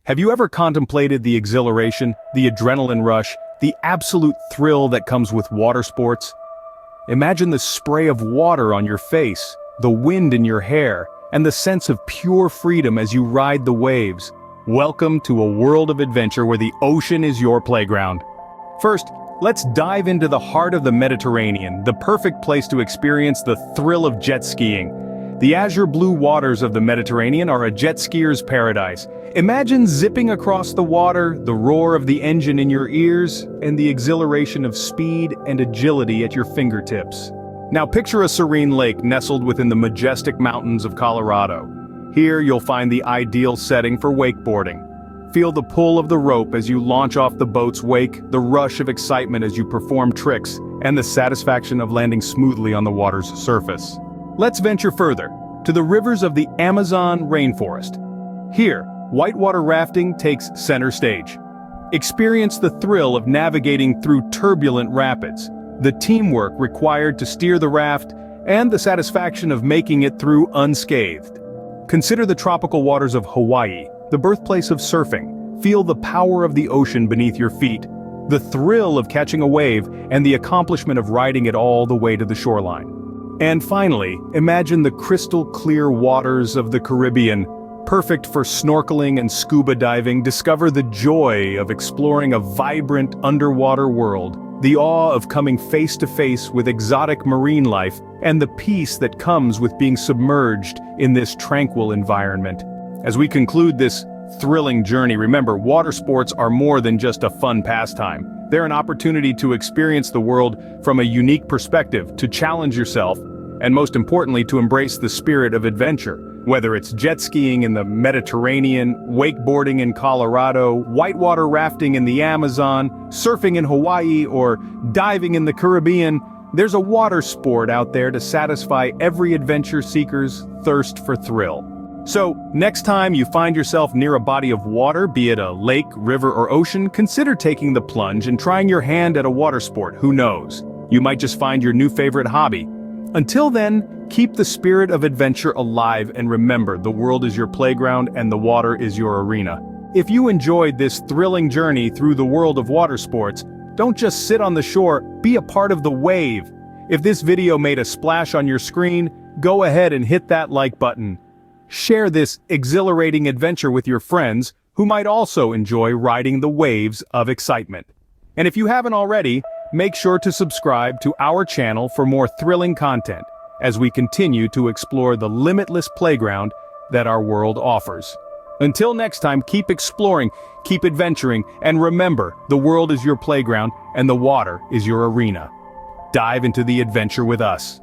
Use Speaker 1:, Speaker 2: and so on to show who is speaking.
Speaker 1: Have you ever contemplated the exhilaration, the adrenaline rush, the absolute thrill that comes with water sports? Imagine the spray of water on your face, the wind in your hair, and the sense of pure freedom as you ride the waves. Welcome to a world of adventure where the ocean is your playground. First, let's dive into the heart of the Mediterranean, the perfect place to experience the thrill of jet skiing. The azure blue waters of the Mediterranean are a jet skier's paradise. Imagine zipping across the water, the roar of the engine in your ears, and the exhilaration of speed and agility at your fingertips. Now picture a serene lake nestled within the majestic mountains of Colorado. Here you'll find the ideal setting for wakeboarding. Feel the pull of the rope as you launch off the boat's wake, the rush of excitement as you perform tricks, and the satisfaction of landing smoothly on the water's surface. Let's venture further, to the rivers of the Amazon rainforest. Here, whitewater rafting takes center stage. Experience the thrill of navigating through turbulent rapids, the teamwork required to steer the raft, and the satisfaction of making it through unscathed. Consider the tropical waters of Hawaii, the birthplace of surfing. Feel the power of the ocean beneath your feet, the thrill of catching a wave, and the accomplishment of riding it all the way to the shoreline. And finally, imagine the crystal-clear waters of the Caribbean, perfect for snorkeling and scuba diving. Discover the joy of exploring a vibrant underwater world, the awe of coming face-to-face with exotic marine life, and the peace that comes with being submerged in this tranquil environment. As we conclude this thrilling journey, remember, water sports are more than just a fun pastime. They're an opportunity to experience the world from a unique perspective, to challenge yourself, and most importantly, to embrace the spirit of adventure. Whether it's jet skiing in the Mediterranean, wakeboarding in Colorado, whitewater rafting in the Amazon, surfing in Hawaii, or diving in the Caribbean, there's a water sport out there to satisfy every adventure seeker's thirst for thrill. So, next time you find yourself near a body of water, be it a lake, river, or ocean, consider taking the plunge and trying your hand at a water sport. Who knows? You might just find your new favorite hobby. Until then, keep the spirit of adventure alive, and remember, the world is your playground and the water is your arena. If you enjoyed this thrilling journey through the world of water sports, don't just sit on the shore, be a part of the wave. If this video made a splash on your screen, go ahead and hit that like button. Share this exhilarating adventure with your friends who might also enjoy riding the waves of excitement. And if you haven't already, make sure to subscribe to our channel for more thrilling content as we continue to explore the limitless playground that our world offers. Until next time, keep exploring, keep adventuring, and remember, the world is your playground and the water is your arena. Dive into the adventure with us.